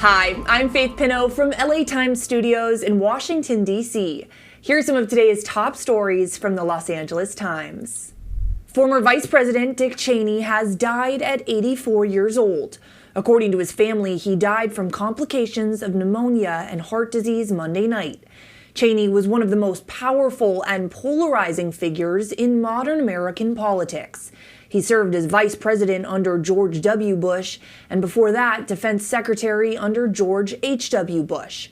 Hi, I'm Faith Pinot from LA Times Studios in Washington, D.C. Here's some of today's top stories from the Los Angeles Times. Former Vice President Dick Cheney has died at 84 years old. According to his family, he died from complications of pneumonia and heart disease Monday night. Cheney was one of the most powerful and polarizing figures in modern American politics. He served as vice president under George W. Bush, and before that, defense secretary under George H.W. Bush.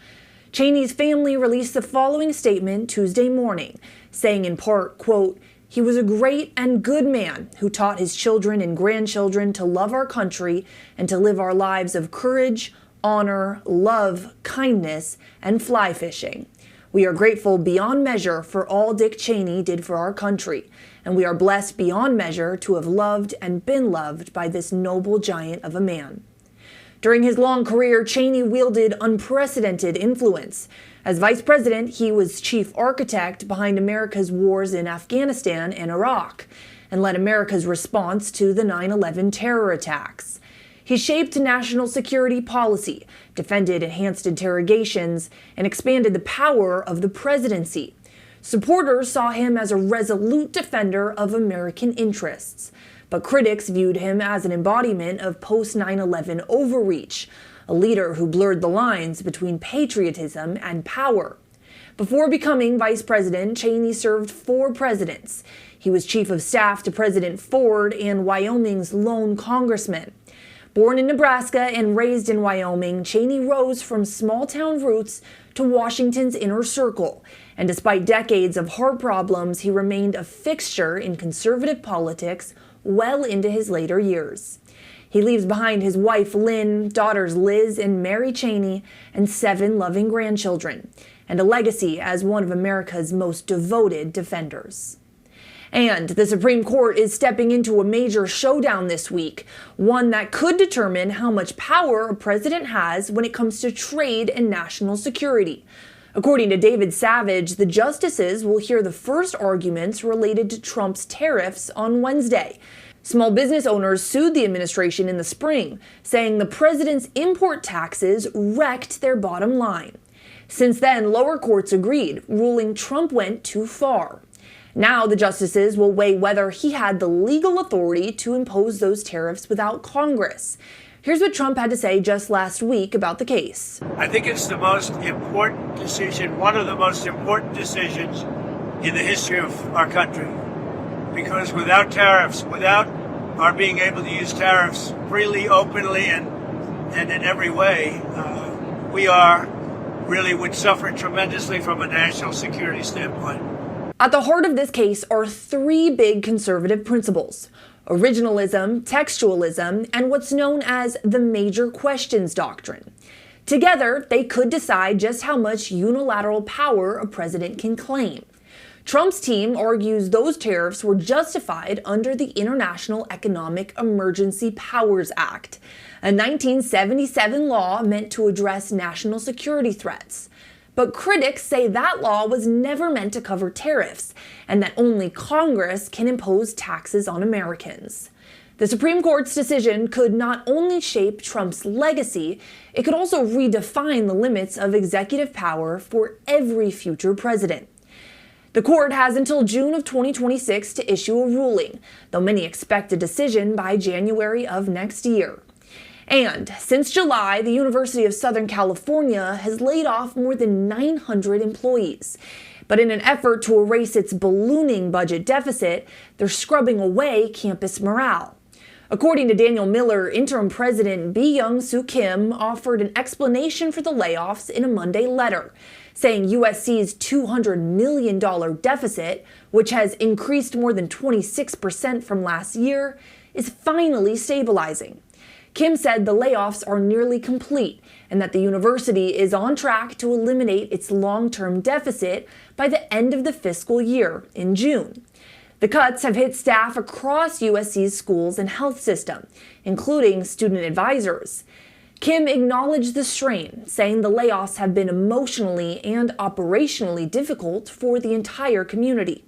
Cheney's family released the following statement Tuesday morning, saying in part, quote, "He was a great and good man who taught his children and grandchildren to love our country and to live our lives of courage, honor, love, kindness, and fly fishing. We are grateful beyond measure for all Dick Cheney did for our country, and we are blessed beyond measure to have loved and been loved by this noble giant of a man." During his long career, Cheney wielded unprecedented influence. As vice president, he was chief architect behind America's wars in Afghanistan and Iraq, and led America's response to the 9/11 terror attacks. He shaped national security policy, defended enhanced interrogations, and expanded the power of the presidency. Supporters saw him as a resolute defender of American interests, but critics viewed him as an embodiment of post-9/11 overreach, a leader who blurred the lines between patriotism and power. Before becoming vice president, Cheney served 4 presidents. He was chief of staff to President Ford and Wyoming's lone congressman. Born in Nebraska and raised in Wyoming, Cheney rose from small-town roots to Washington's inner circle, and despite decades of heart problems, he remained a fixture in conservative politics well into his later years. He leaves behind his wife Lynn, daughters Liz and Mary Cheney, and 7 loving grandchildren, and a legacy as one of America's most devoted defenders. And the Supreme Court is stepping into a major showdown this week, one that could determine how much power a president has when it comes to trade and national security. According to David Savage, the justices will hear the first arguments related to Trump's tariffs on Wednesday. Small business owners sued the administration in the spring, saying the president's import taxes wrecked their bottom line. Since then, lower courts agreed, ruling Trump went too far. Now the justices will weigh whether he had the legal authority to impose those tariffs without Congress. Here's what Trump had to say just last week about the case. I think it's the most important decision, one of the most important decisions in the history of our country. Because without tariffs, without our being able to use tariffs freely, openly, and in every way, we would suffer tremendously from a national security standpoint. At the heart of this case are 3 big conservative principles: originalism, textualism, and what's known as the major questions doctrine. Together, they could decide just how much unilateral power a president can claim. Trump's team argues those tariffs were justified under the International Economic Emergency Powers Act, a 1977 law meant to address national security threats. But critics say that law was never meant to cover tariffs, and that only Congress can impose taxes on Americans. The Supreme Court's decision could not only shape Trump's legacy, it could also redefine the limits of executive power for every future president. The court has until June of 2026 to issue a ruling, though many expect a decision by January of next year. And since July, the University of Southern California has laid off more than 900 employees. But in an effort to erase its ballooning budget deficit, they're scrubbing away campus morale. According to Daniel Miller, interim president Byung-Soo Kim offered an explanation for the layoffs in a Monday letter, saying USC's $200 million deficit, which has increased more than 26% from last year, is finally stabilizing. Kim said the layoffs are nearly complete and that the university is on track to eliminate its long-term deficit by the end of the fiscal year in June. The cuts have hit staff across USC's schools and health system, including student advisors. Kim acknowledged the strain, saying the layoffs have been emotionally and operationally difficult for the entire community.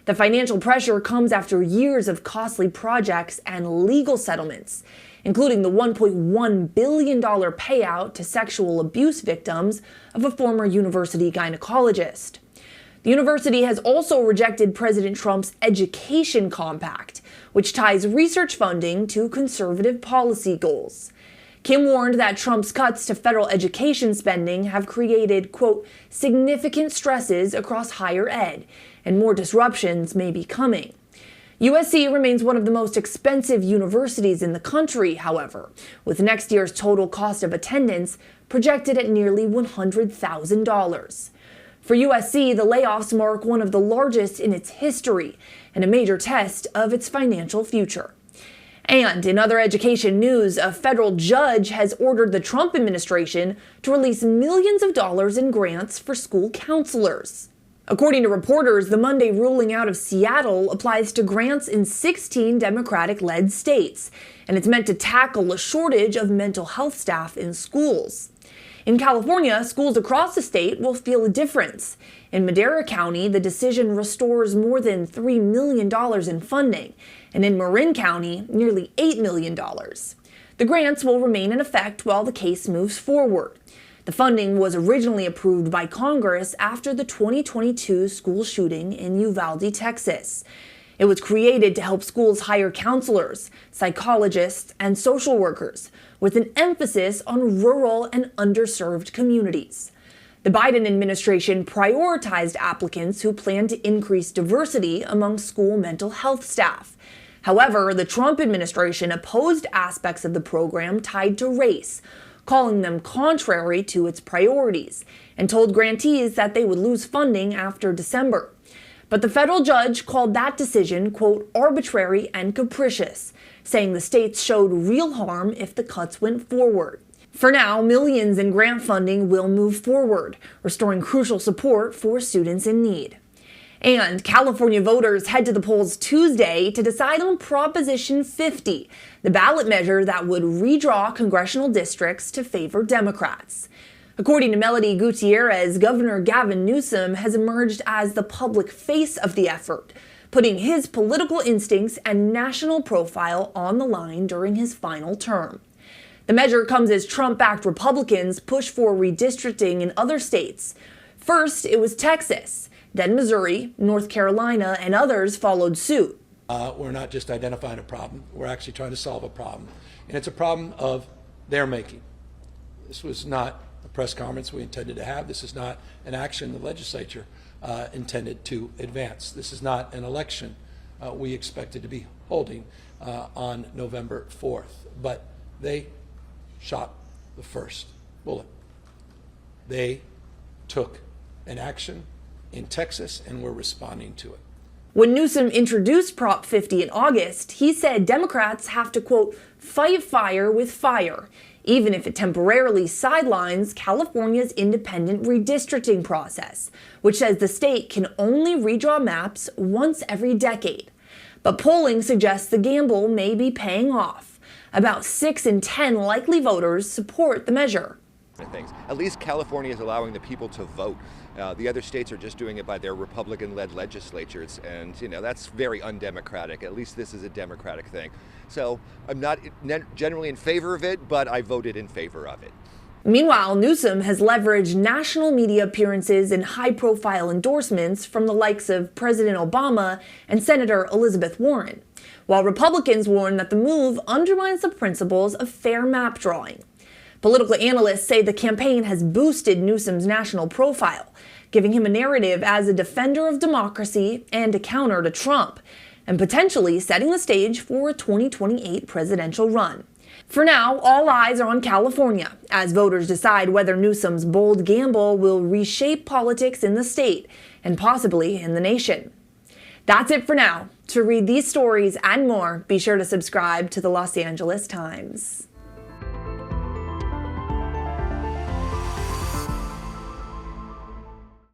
The financial pressure comes after years of costly projects and legal settlements, including the $1.1 billion payout to sexual abuse victims of a former university gynecologist. The university has also rejected President Trump's education compact, which ties research funding to conservative policy goals. Kim warned that Trump's cuts to federal education spending have created, quote, significant stresses across higher ed, and more disruptions may be coming. USC remains one of the most expensive universities in the country, however, with next year's total cost of attendance projected at nearly $100,000. For USC, the layoffs mark one of the largest in its history and a major test of its financial future. And in other education news, a federal judge has ordered the Trump administration to release millions of dollars in grants for school counselors. According to reporters, the Monday ruling out of Seattle applies to grants in 16 Democratic-led states, and it's meant to tackle a shortage of mental health staff in schools. In California, schools across the state will feel a difference. In Madera County, the decision restores more than $3 million in funding, and in Marin County, nearly $8 million. The grants will remain in effect while the case moves forward. The funding was originally approved by Congress after the 2022 school shooting in Uvalde, Texas. It was created to help schools hire counselors, psychologists, and social workers, with an emphasis on rural and underserved communities. The Biden administration prioritized applicants who plan to increase diversity among school mental health staff. However, the Trump administration opposed aspects of the program tied to race, calling them contrary to its priorities, and told grantees that they would lose funding after December. But the federal judge called that decision, quote, arbitrary and capricious, saying the states showed real harm if the cuts went forward. For now, millions in grant funding will move forward, restoring crucial support for students in need. And California voters head to the polls Tuesday to decide on Proposition 50, the ballot measure that would redraw congressional districts to favor Democrats. According to Melody Gutierrez, Governor Gavin Newsom has emerged as the public face of the effort, putting his political instincts and national profile on the line during his final term. The measure comes as Trump-backed Republicans push for redistricting in other states. First, it was Texas, then Missouri, North Carolina, and others followed suit. We're not just identifying a problem, we're actually trying to solve a problem. And it's a problem of their making. This was not a press conference we intended to have. This is not an action the legislature intended to advance. This is not an election we expected to be holding on November 4th. But they shot the first bullet. They took an action in Texas, and we're responding to it. When Newsom introduced Prop 50 in August, he said Democrats have to, quote, fight fire with fire, even if it temporarily sidelines California's independent redistricting process, which says the state can only redraw maps once every decade. But polling suggests the gamble may be paying off. About 6 in 10 likely voters support the measure. Things. At least California is allowing the people to vote. The other states are just doing it by their Republican-led legislatures, and that's very undemocratic. At least this is a democratic thing. So I'm not generally in favor of it, but I voted in favor of it. Meanwhile, Newsom has leveraged national media appearances and high-profile endorsements from the likes of President Obama and Senator Elizabeth Warren, while Republicans warn that the move undermines the principles of fair map drawing. Political analysts say the campaign has boosted Newsom's national profile, giving him a narrative as a defender of democracy and a counter to Trump, and potentially setting the stage for a 2028 presidential run. For now, all eyes are on California, as voters decide whether Newsom's bold gamble will reshape politics in the state and possibly in the nation. That's it for now. To read these stories and more, be sure to subscribe to the Los Angeles Times.